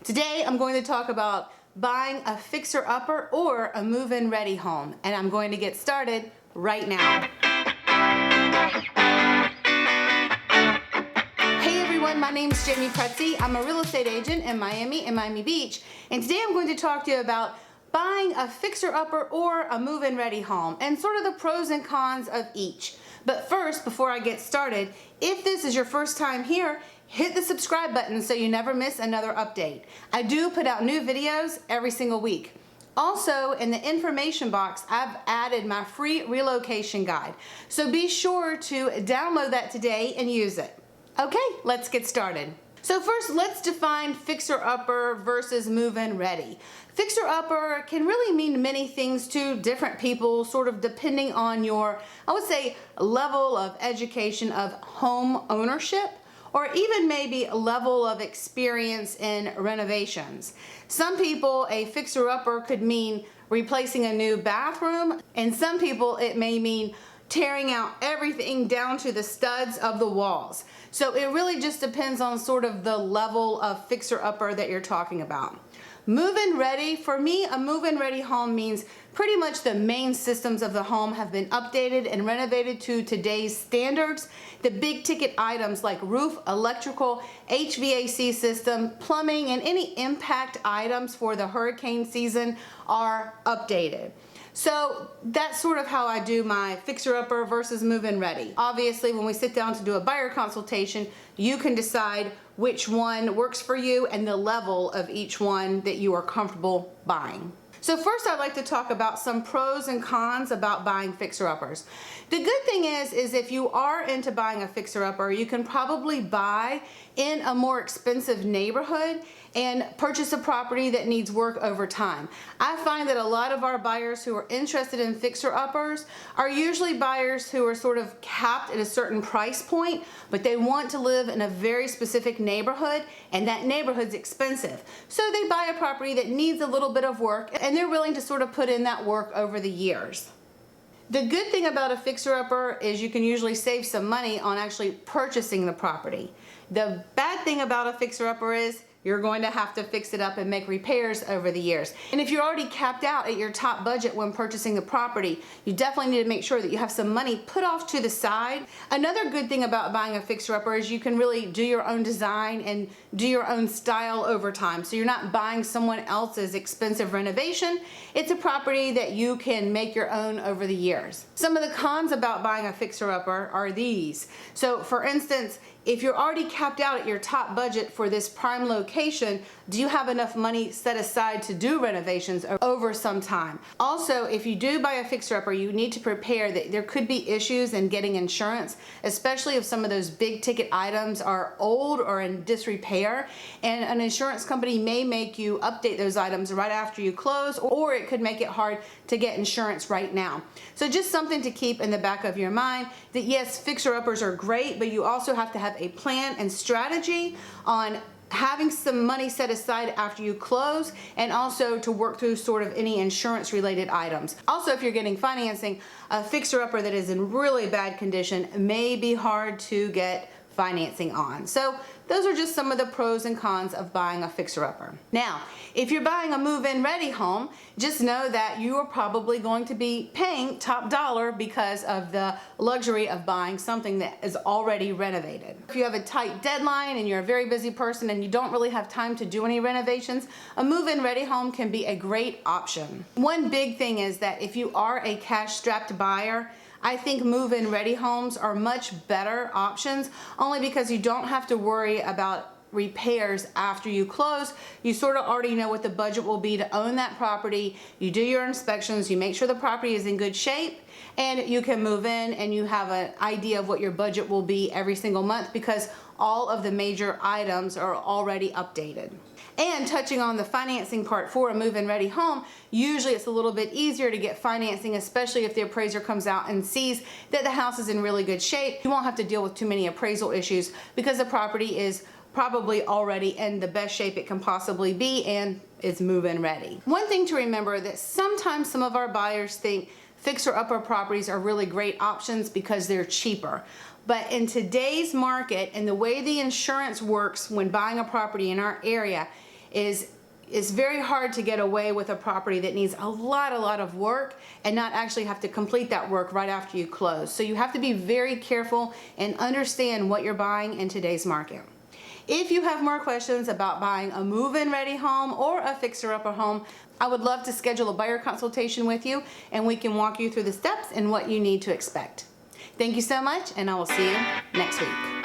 Today I'm going to talk about buying a fixer-upper or a move-in ready home, and I'm going to get started right now. Hey everyone, my name is Jamey Prezzi. I'm a real estate agent in Miami and Miami Beach, and today I'm going to talk to you about buying a fixer-upper or a move-in ready home and sort of the pros and cons of each. But first, before I get started, if this is your first time here, hit the subscribe button so you never miss another update. I do put out new videos every single week. Also, in the information box, I've added my free relocation guide. So be sure to download that today and use it. Okay, let's get started. So first, let's define fixer-upper versus move-in ready. Fixer-upper can really mean many things to different people, sort of depending on your, I would say, level of education of home ownership, or even maybe a level of experience in renovations. Some people, a fixer-upper could mean replacing a new bathroom, and some people it may mean tearing out everything down to the studs of the walls. So it really just depends on sort of the level of fixer-upper that you're talking about. Move-in ready, for me, a move-in ready home means pretty much the main systems of the home have been updated and renovated to today's standards. The big ticket items like roof, electrical, HVAC system, plumbing, and any impact items for the hurricane season are updated. So that's sort of how I do my fixer-upper versus move-in ready. Obviously, when we sit down to do a buyer consultation, you can decide which one works for you and the level of each one that you are comfortable buying. So first, I'd like to talk about some pros and cons about buying fixer-uppers. The good thing is if you are into buying a fixer-upper, you can probably buy in a more expensive neighborhood and purchase a property that needs work over time. I find that a lot of our buyers who are interested in fixer-uppers are usually buyers who are sort of capped at a certain price point, but they want to live in a very specific neighborhood, and that neighborhood's expensive. So they buy a property that needs a little bit of work, and they're willing to sort of put in that work over the years. The good thing about a fixer-upper is you can usually save some money on actually purchasing the property. The bad thing about a fixer-upper is you're going to have to fix it up and make repairs over the years. And if you're already capped out at your top budget when purchasing the property, you definitely need to make sure that you have some money put off to the side. Another good thing about buying a fixer-upper is you can really do your own design and do your own style over time. So you're not buying someone else's expensive renovation. It's a property that you can make your own over the years. Some of the cons about buying a fixer-upper are these. So for instance, if you're already capped out at your top budget for this prime location, do you have enough money set aside to do renovations over some time? Also, if you do buy a fixer-upper, you need to prepare that there could be issues in getting insurance, especially if some of those big ticket items are old or in disrepair, and an insurance company may make you update those items right after you close, or it could make it hard to get insurance right now. So just something to keep in the back of your mind that yes, fixer-uppers are great, but you also have to have a plan and strategy on having some money set aside after you close, and also to work through sort of any insurance related items. Also, if you're getting financing, a fixer-upper that is in really bad condition may be hard to get financing on. So those are just some of the pros and cons of buying a fixer-upper. Now, if you're buying a move-in ready home, just know that you are probably going to be paying top dollar because of the luxury of buying something that is already renovated. If you have a tight deadline and you're a very busy person and you don't really have time to do any renovations, a move-in ready home can be a great option. One big thing is that if you are a cash-strapped buyer, I think move-in ready homes are much better options, only because you don't have to worry about repairs after you close. You sort of already know what the budget will be to own that property. You do your inspections, you make sure the property is in good shape, and you can move in and you have an idea of what your budget will be every single month because all of the major items are already updated. And touching on the financing part for a move-in ready home, usually it's a little bit easier to get financing, especially if the appraiser comes out and sees that the house is in really good shape. You won't have to deal with too many appraisal issues because the property is probably already in the best shape it can possibly be and is move-in ready. One thing to remember that sometimes some of our buyers think fixer-upper properties are really great options because they're cheaper. But in today's market and the way the insurance works when buying a property in our area, it's very hard to get away with a property that needs a lot of work and not actually have to complete that work right after you close. So you have to be very careful and understand what you're buying in today's market. If you have more questions about buying a move-in ready home or a fixer-upper home, I would love to schedule a buyer consultation with you and we can walk you through the steps and what you need to expect. Thank you so much, and I will see you next week.